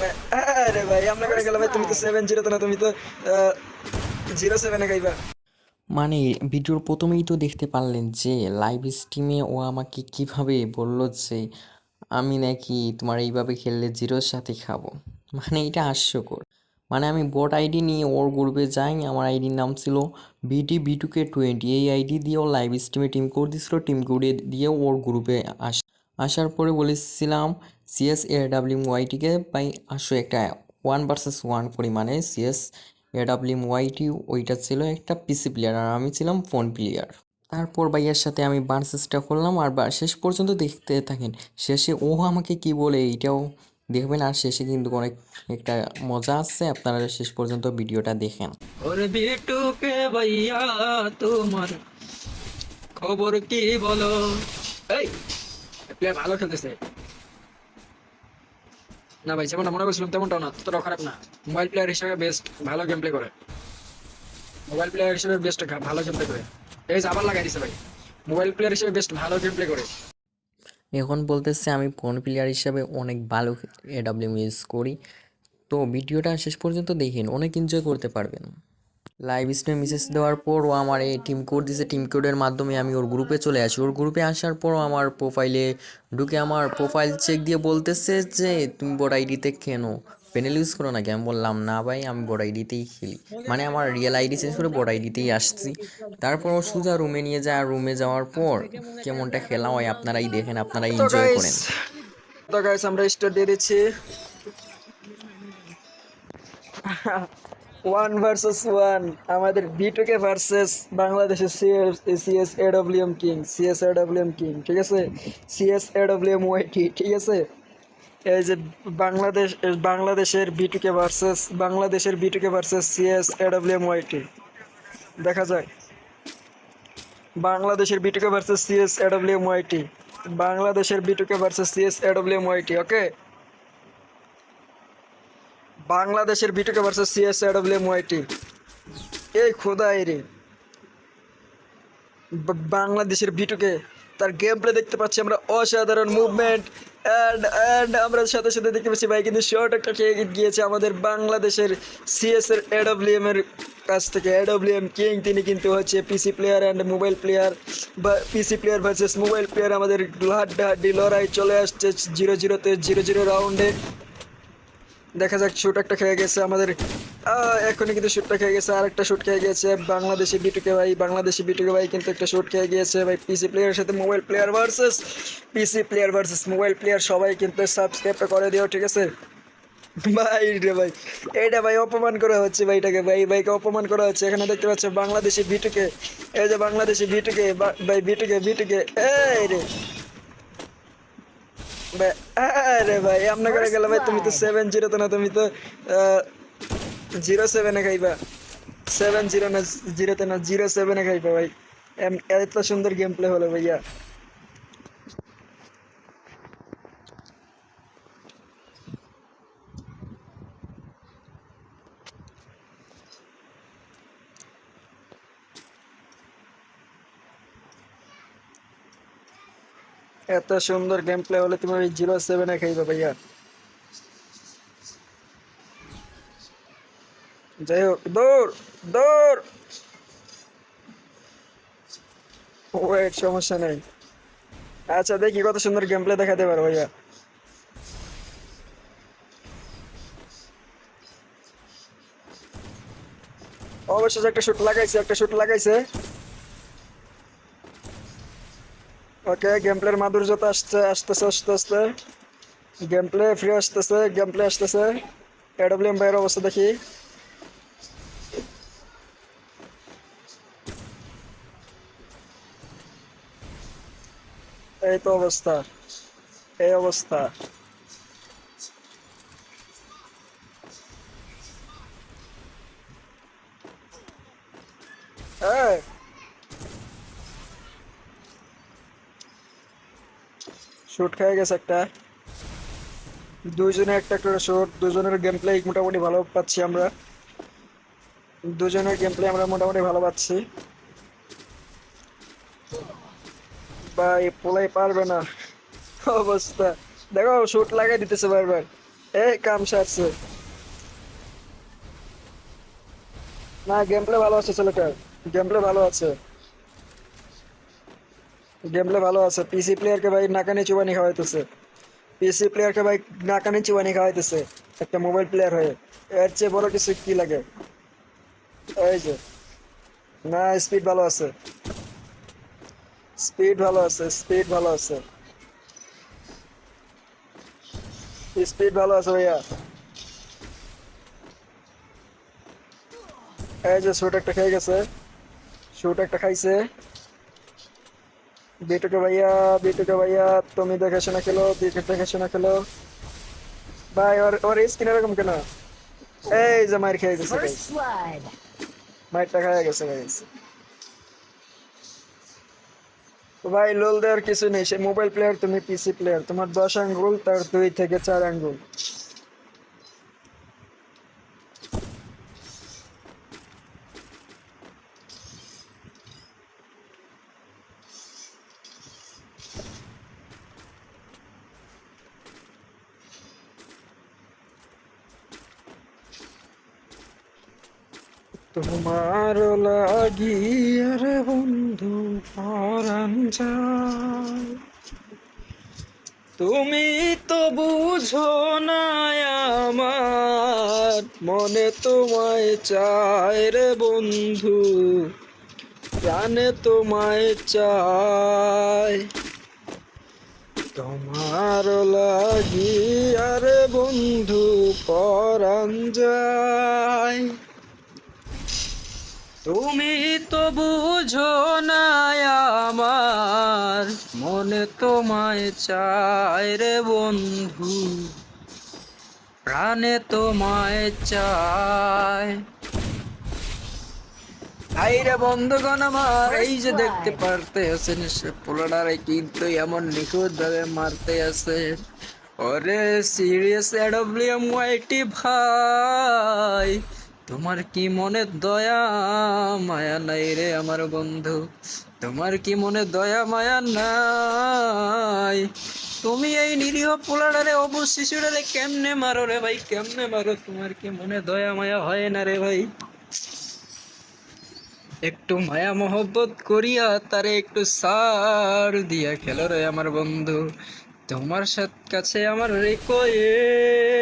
আরে ভাই আমরা করে গেল ভাই, তুমি তো 7-0 তে না, তুমি তো 0-7 এ গাইবা। মানে ভিডিওর প্রথমেই তো দেখতে পারলেন যে লাইভ স্ট্রিমে ও আমাকে কিভাবে বলল যে আমি নাকি তোমার এইভাবে খেললে জিরোর সাথে খাবো। মানে এটা হাস্যকর। মানে আমি বট আইডি নিয়ে ওর গ্রুপে যাই, আমার আইডির নাম ছিল BT B2K20। এই আইডি দিয়ে ও লাইভ স্ট্রিমে টিম কোড দিছিল, টিম কোড দিয়ে ওর গ্রুপে আসার পরে বলেছিলাম CSAWYTকে ভাই আসো একটা 1 vs 1 করি। মানে CSAWYT ওইটা ছিল একটা পিসি প্লেয়ার আর আমি ছিলাম ফোন প্লেয়ার। তারপর ভাইয়ার সাথে আমি ভার্সেসটা করলাম আর শেষ পর্যন্ত দেখতে থাকেন। শেষে ও আমাকে কি বলে এইটাও দেখবেন, আর শেষে কিন্তু অনেক একটা মজা আছে, আপনারা শেষ পর্যন্ত ভিডিওটা দেখেন। ওরে বিটুকে ভাইয়া, তোমার খবর কি বলো? এই প্লেয়ার ভালো খেলতেছে না ভাই, যেমনটা মনে করছিলাম তেমনটাও না, ততটাও খারাপ না। মোবাইল প্লেয়ার হিসেবে বেস্ট, ভালো গেম প্লে করে। মোবাইল প্লেয়ার হিসেবে বেস্ট, ভালো গেম প্লে করে। এই যে আবার লাগাই দিছে ভাই, মোবাইল প্লেয়ার হিসেবে বেস্ট, ভালো গেম প্লে করে। এখন বলতেছে আমি ফোন প্লেয়ার হিসাবে অনেক ভালো AWM ইউজ করি। তো ভিডিওটা শেষ পর্যন্ত দেখেন, অনেক এনজয় করতে পারবেন। লাইভ স্ট্রিমে মেসেজ দেওয়ার পর ও আমার এই টিম কোড দিছে, টিম কোডের মাধ্যমে আমি ওর গ্রুপে চলে আসি। ওর গ্রুপে আসার পর আমার প্রোফাইলে ঢুকে আমার প্রোফাইল চেক দিয়ে বলতেছে যে তুমি বড় আইডিতে কেন প্যানেল ইউজ করো নাকি? আমি বললাম না ভাই, আমি বড় আইডিতেই খেলি। মানে আমার রিয়েল আইডি চেঞ্জ করে বড় আইডিতেই আসছি। তারপর ও সোজা রুমে নিয়ে যায়, আর রুমে যাওয়ার পর কেমনটা খেলা হয় আপনারাই দেখেন, আপনারাই তো এনজয় গাইস করেন। তো গাইস আমরা স্টার্ট দিয়ে দিচ্ছি। 1 vs 1 আমাদের বিটুকে ভার্সেস বাংলাদেশের সিএস এডব্লিউএম কিং, ঠিক আছে, CSAWYT, ঠিক আছে। এই যে বাংলাদেশ, বাংলাদেশের বিটুকে ভার্সেস CSAWYT, দেখা যায়। বাংলাদেশের বিটুকে ভার্সেস CSAWYT, বাংলাদেশের বিটুকে ভার্সেস CSAWYT, ওকে। বাংলাদেশের বিটুকে ভার্সেস CSAWYT। এই খোদাই রে, বাংলাদেশের বিটুকে তার গেম প্লে দেখতে পাচ্ছি আমরা, অসাধারণ মুভমেন্ট। অ্যান্ড আমরা সাথে সাথে দেখতে পাচ্ছি ভাই কিন্তু শর্ট একটা খেয়ে গিয়েছে আমাদের বাংলাদেশের CSAWM এর কাছ থেকে। AWM কিং তিনি কিন্তু হচ্ছে PC player and mobile player, বা PC player versus mobile player. আমাদের হাড্ডাহাড্ডি লড়াই চলে আসছে 0-0-তে, 0-0 রাউন্ডে। দেখা যাক, শুট একটা খেয়ে গেছে আমাদের, এখনই কিন্তু শুটটা খেয়ে গেছে, আর একটা শুট খেয়ে গেছে বাংলাদেশি বিটুকে ভাই। বাংলাদেশি বিটুকে ভাই কিন্তু একটা শুট খেয়ে গিয়েছে ভাই। পিসি প্লেয়ারের সাথে mobile player versus mobile player. সবাই কিন্তু সাবস্ক্রাইবটা করে দিও, ঠিক আছে ভাই রে ভাই। এইটা ভাই অপমান করা হচ্ছে ভাইটাকে, ভাইকে অপমান করা হচ্ছে। এখানে দেখতে পাচ্ছ বাংলাদেশি বিটুকে, এই যে বাংলাদেশি বিটুকে ভাই, বিটুকে এই রে ভাই। আরে ভাই আমরা করে গেল ভাই, তুমি তো 7-0 তে না, তুমি তো 0-7 এ খাইবা। 7-0 না, 0-তে না, 0-7 এ খাইবা ভাই। এত সুন্দর গেম প্লে হলো ভাইয়া। এত সুন্দর গেম প্লে হলে তুমি ওই 0-7 এ খাইবা ভাইয়া। যাই হোক, দৌড় দৌড়, ওয়েট, সমস্যা নেই। আচ্ছা দেখি কত সুন্দর গেম প্লে দেখাতে পারো ভাইয়া। অবশ্যই একটা শুট লাগাইছে, ওকে। গেম প্লের মাধুর্যতা আসতেছে আস্তে আস্তে, গেম প্লে ফ্রি আসতেছে। এডব্লিউএম ভাইয়ের অবস্থা দেখি। এই তো অবস্থা, এই অবস্থা। হ্যাঁ, শুট খেয়ে গেছে একটা, দুইজনে একটা করে শুট। দুজনের গেম প্লে মোটামুটি ভালো পাচ্ছি আমরা, মোটামুটি ভালো পাচ্ছি। ভাই পোলাই পারবে না অবস্থা। দেখো শুট লাগাই দিতেছে বারবার। এই কাম সারছে। না, গেম প্লে ভালো আছে ছেলেটার। গেম প্লে ভালো আছে। গেম প্লে ভালো আছে। পিসি প্লেয়ারকে ভাই নাকানি চুবানি খাওয়াইতেছে। পিসি প্লেয়ারকে ভাই নাকানি চুবানি খাওয়াইতেছে একটা মোবাইল প্লেয়ার হয়ে। এর চেয়ে বড় কিছু কি লাগে? এই যে, না, স্পিড ভালো আছে। স্পিড ভালো আছে। স্পিড ভালো আছে। স্পিড ভালো আছে ভাইয়া। এই যে শুট একটা খেয়ে গেছে। শুট একটা খাইছে। বিটুকে ভাইয়া, বিটুকে ভাইয়া, তুমি দেখাশোনা খেলো, দেখাশোনা খেলো। ভাই ওর ওর স্কিন এরকম কেন? এই যে মার খেয়ে গেছে ভাই। First blood. মারটা খেয়ে গেছে ভাই। তো ভাই লোল দেওয়ার কিছু নেই। সে মোবাইল প্লেয়ার, তুমি পিসি প্লেয়ার। তোমার 10 আঙ্গুল, তার 2 থেকে 4 আঙ্গুল। তোমার লাগিয়া রে বন্ধু পরাণ যায়, তুমি তো বুঝো না আমার মনে তোমায় চায় রে বন্ধু, প্রাণে তোমায় চায়। তোমার লাগিয়া রে বন্ধু পরাণ যায়, তুমি তো বুঝো না আমার মনে তোমায় চায় রে বন্ধু, প্রাণে তোমায় চায়। আইরে বন্ধুগণ আমার, এই যে দেখতে পারতে আছেন সে পোলাডারে কিন্তু এমন নিখুঁত ভাবে মারতে আছে। ওরে সিরিয়াস এডব্লিউএম ওয়াইটি ভাই, তোমার কি মনে দয়া মায়া নাই রে আমার বন্ধু? তোমার কি মনে দয়া মায়া নাই? তুমি এই নিরীহ পোলাডারে অবু শিশুরারে কেমনে মারো রে ভাই, কেমনে মারো? তোমার কি মনে দয়া মায়া হয় না রে ভাই? একটু মায়া মহব্বত করিয়া তারে একটু সার দিয়া খেলো রে আমার বন্ধু। তোমার কাছে আমার রিকোয়েস্ট,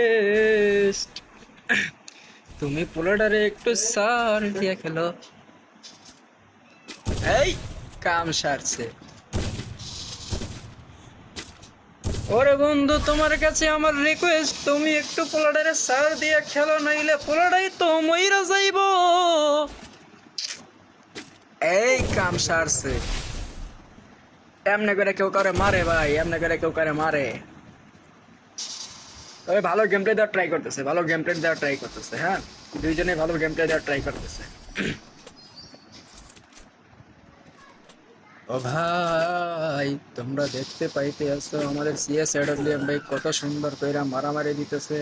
তুমি পোলাডারে একটু সার দিয়া খেলো। এই কাম সারছে। ওরে বন্ধু, তোমার কাছে আমার রিকোয়েস্ট, তুমি একটু পোলাডারে সার দিয়া খেলো, নাইলে পোলাডাই তো মইরা যাইবো। এই কাম সারছে। এমনি করে কেউ করে মারে ভাই, এমনি করে কেউ করে মারে। তবে ভালো গেম প্লে দেওয়ার ট্রাই করতেছে, ভালো গেম প্লে দেওয়ার ট্রাই করতেছে। হ্যাঁ, দুইজনে ভালো গেম প্লে দেওয়ার ট্রাই করতেছে। ও ভাই, তোমরা দেখতে পাইতে আছো আমাদের সিএস এডব্লিউএম ভাই কত সুন্দর কইরা মারামারি দিতেছে।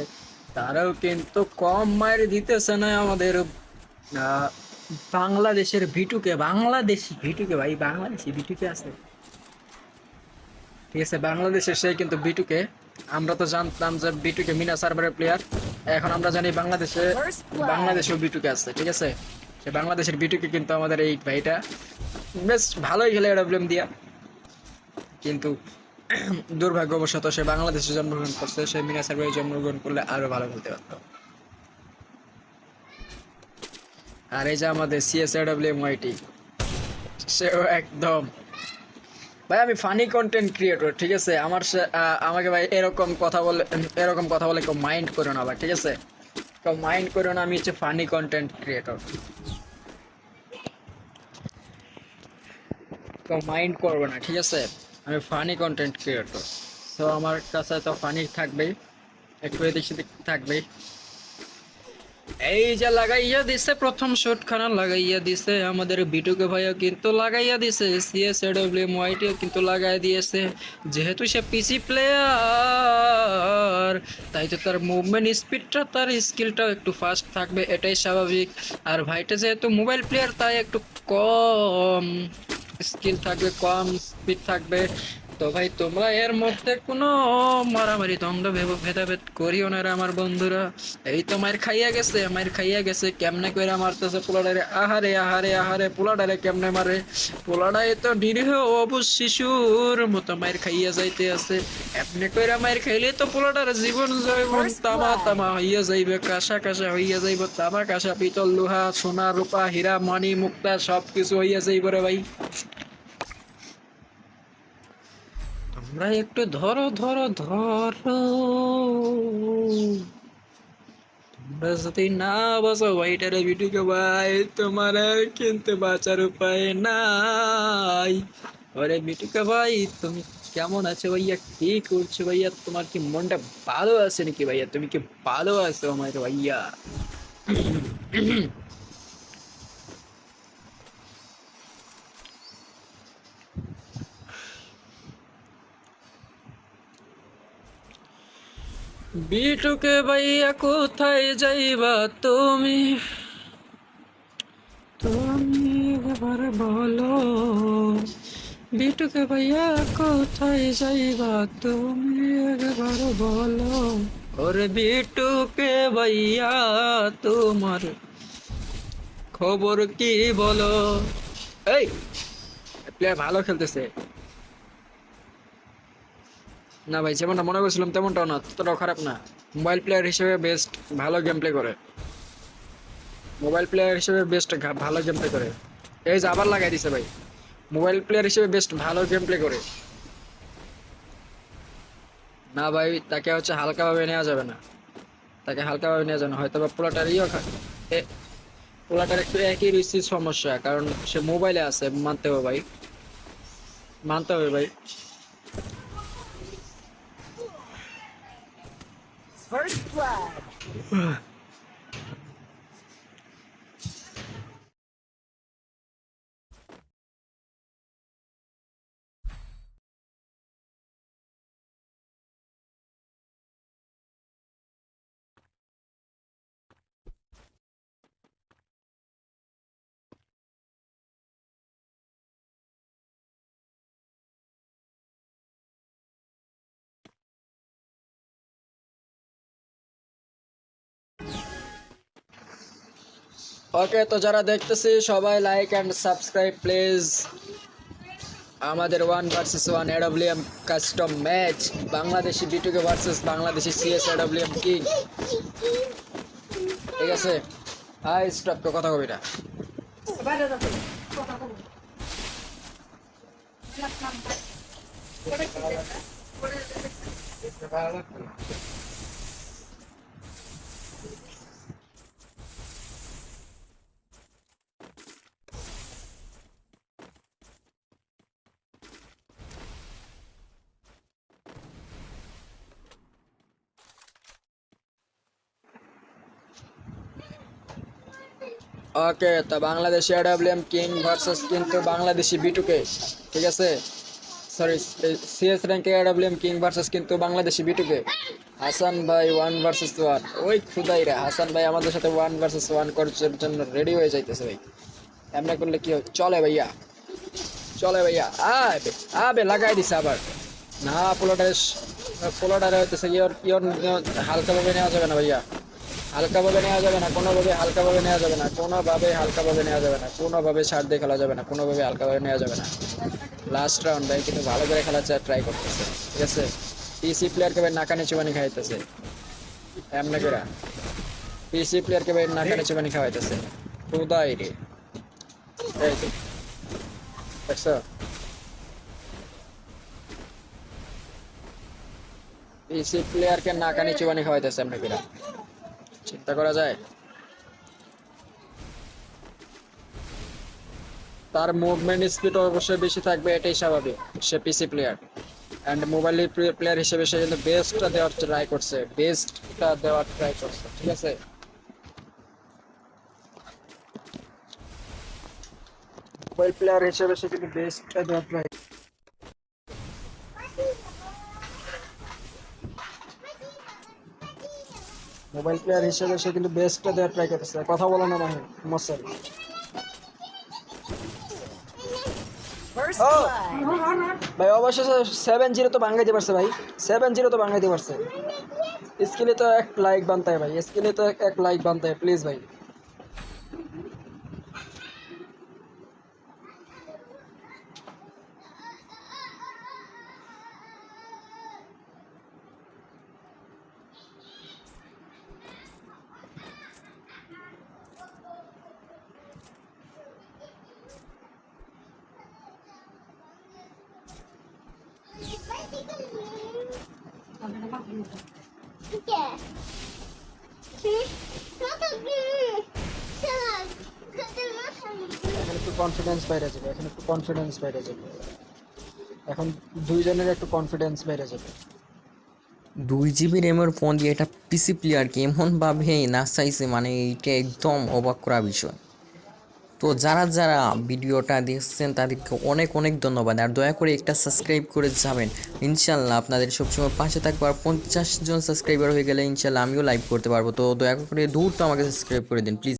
তারাও কিন্তু কম মার দিতেছে না আমাদের বাংলাদেশের ভিটুকে। বাংলাদেশি ভিটুকে ভাই, বাংলাদেশি ভিটুকে আছে, ঠিক আছে। বাংলাদেশের সে কিন্তু বিটুকে। আমরা তো জানতাম যে বিটুকে মিনা সার্ভারের প্লেয়ার, এখন আমরা জানি বাংলাদেশে বাংলাদেশেও বিটুকে আছে, ঠিক আছে। সে বাংলাদেশের বিটুকে কিন্তু আমাদের এই ভাইটা বেশ ভালোই খেলে এডব্লিউএম দিয়া, কিন্তু দুর্ভাগ্যবশত সে বাংলাদেশে জন্মগ্রহণ করছে। সে মিনা সার্ভারে জন্মগ্রহণ করলে আরো ভালো খেলতে পারত। আর এই যে আমাদের সিএস এডব্লিউএম ওয়াইটি, সেও একদম ভাই, আমি ফানি কন্টেন্ট ক্রিয়েটর, ঠিক আছে। আমাকে ভাই এরকম কথা বলে কেউ মাইন্ড করো না ভাই, ঠিক আছে। কেউ মাইন্ড করো না, আমি হচ্ছে ফানি কন্টেন্ট ক্রিয়েটর, কেউ মাইন্ড করবে না, ঠিক আছে। আমি ফানি কন্টেন্ট ক্রিয়েটর, তো আমার কাছে তো ফানি থাকবেই, একটু এদিক সেদিক থাকবেই। এই যে লাগাইয়া দিছে প্রথম শট খানা, লাগাইয়া দিছে আমাদের বিটুকে ভাইও কিন্তু লাগাইয়া দিছে, সিএস এডব্লিউএম ওয়াইটিও কিন্তু লাগাই দিয়েছে। যেহেতু সে পিসি প্লেয়ার, তাই তো তার মুভমেন্ট স্পিডটা, তার স্কিলটাও একটু ফাস্ট থাকবে, এটাই স্বাভাবিক। আর ভাইটা যেহেতু মোবাইল প্লেয়ার, তাই একটু কম স্কিল থাকবে, কম স্পিড থাকবে। তো ভাই তোমরা এর মধ্যে কোনো মারামারি দ্বন্দ্ব ভেদাভেদ করিও না রে আমার বন্ধুরা। এই তো মার খাইয়া গেছে কেমনে কইরা মারতেছে পোলাডারে, আহারে আহারে আহারে পোলাডারে কেমনে মারে। পোলাডায় তো নিরীহ অবুঝ শিশুর মতো মার খাইয়া যাইতে আছে। এমনি কইরা মার খাইলে তো পোলাডার জীবন জৈবন তামা তামা হইয়া যাইবে, কাঁসা কাঁসা হইয়া যাইব, তামা কাঁসা পিতল লোহা সোনা রূপা হীরা মণি মুক্তা সব কিছু হইয়া যাইব রে ভাই। তোমরা একটু ধরো ধরো ধরো, তোমরা যদি না বাঁচো ভাইটারে ভিডিওকে ভাই তোমার আর কিন্তু বাঁচার উপায় নাই। আরে মিটুকে ভাই তুমি কেমন আছো ভাইয়া, কি করছো ভাইয়া, তোমার কি মনটা ভালো আছে নাকি ভাইয়া, তুমি কি ভালো আছো আমার ভাইয়া? বিটুকে ভাইয়া কোথায় যাইবা তুমি, তুমি একবার বলো। বিটুকে ভাইয়া কোথায় যাইবা তুমি একবার বলো। ওরে বিটুকে ভাইয়া তোমার খবর কি বলো। এই প্লেয়ার ভালো খেলতেছে না ভাই, যেমনটা মনে করছিলাম তেমনটাও না, ততটাও খারাপ না। মোবাইল প্লেয়ার হিসেবে বেস্ট, ভালো গেম প্লে করে। মোবাইল প্লেয়ার হিসেবে বেস্ট ভালো গেম প্লে করে। এই যে আবার লাগাই দিছে ভাই, মোবাইল প্লেয়ার হিসেবে বেস্ট ভালো গেম প্লে করে। না ভাই তাকে হচ্ছে হালকাভাবে নেওয়া যাবে না, তাকে হালকাভাবে নেওয়া যাবে না। হয়তো বা পোলাটার পোলাটার একটু একই রুচির সমস্যা, কারণ সে মোবাইলে আছে, মানতে হবে ভাই, মানতে হবে ভাই। First blood. ওকে, তো যারা দেখতেছি সবাই লাইক অ্যান্ড সাবস্ক্রাইব প্লিজ। আমাদের 1 vs 1 এডব্লিউএম কাস্টম ম্যাচ, বাংলাদেশি বিটুকে ভার্সেস বাংলাদেশি সিএস এডব্লিউএম কিং। ঠিক আছে, হাই স্টপ, তো কথা কবি না। ওকে, তো বাংলাদেশি এডব্লিউএম কিং ভার্সেস কিন্তু বাংলাদেশি বিটুকে। ঠিক আছে, সরি, সিএস র্যাঙ্কে এডব্লিউএম কিং ভার্সেস কিন্তু বাংলাদেশি বিটুকে। হাসান ভাই 1 vs 1, ওই খুদাইরা হাসান ভাই আমাদের সাথে 1 vs 1 করার জন্য রেডি হয়ে যাইতেছে ভাই। এমনি করলে কি হয়? চলে ভাইয়া, চলে ভাইয়া, আবে আবে লাগাই দিছে আবার। না পোলাটারে হইতেছে ইয়র ইয়র, হালকাভাবে নেওয়া যাবে না ভাইয়া, হালকাভাবে নেওয়া যাবে না, কোনোভাবে হালকাভাবে নেওয়া যাবে না, কোনোভাবে হালকাভাবে নেওয়া যাবে না, কোনোভাবে ছাড় দিয়ে খেলা যাবে না, কোনোভাবে হালকাভাবে নেওয়া যাবে না। লাস্ট রাউন্ড ভাই কিন্তু ভালো করে খেলার ট্রাই করতেছে। ঠিক আছে, পিসি প্লেয়ারকে ভাই নাকানি চুবানি খাওয়াইতেছে এমনি করে, পিসি প্লেয়ারকে ভাই নাকানি চুবানি খাওয়াইতেছে। খুদাই রে, এই তো দেখছো, পিসি প্লেয়ারকে নাকানি চুবানি খাওয়াইতেছে এমনি করে, চিন্তা করা যায়। তার মুভমেন্ট স্পিড অবশ্যই বেশি থাকবে, এটাই স্বাভাবিক, সে PC player. And mobile player হিসেবে সে কিন্তু বেস্টটা দেওয়ার ট্রাই করছে, বেস্টটা দেওয়ার ট্রাই করছে। ঠিক আছে, মোবাইল প্লেয়ার হিসেবে সে কিন্তু বেস্টটা দেওয়ার ট্রাই, মোবাইল প্লেয়ার হিসেবে সে কিন্তু বেস্টটা দেওয়ার ট্রাই করতেছে। কথা বলো না মানে মশাই। First First Oh. blood. ভাই অবশেষে 7-0 তো ভাঙাইতে পারছে ভাই, 7-0 তো ভাঙাইতে পারছে। इसके लिए तो एक लाइक बनता है भाई, इसके लिए तो एक लाइक बनता है प्लीज भाई। এখন একটু কনফিডেন্স বাইরে যাবে, এখন একটু কনফিডেন্স বাইরে যাবে, এখন দুইজনের একটু কনফিডেন্স বাইরে যাবে। 2 GB র্যামের ফোন দিয়ে একটা পিসি প্লেয়ারকে এমনভাবে নাচাইছে, মানে এইটা একদম অবাক করা বিষয়। তো যারা যারা ভিডিওটা দেখছেন তাদেরকে অনেক অনেক ধন্যবাদ, আর দয়া করে একটা সাবস্ক্রাইব করে যাবেন। ইনশাল্লাহ আপনাদের সবসময় পাশে থাকবো, আর 50 জন সাবস্ক্রাইবার হয়ে গেলে ইনশাল্লাহ আমিও লাইভ করতে পারবো। তো দয়া করে দ্রুত আমাকে সাবস্ক্রাইব করে দিন প্লিজ।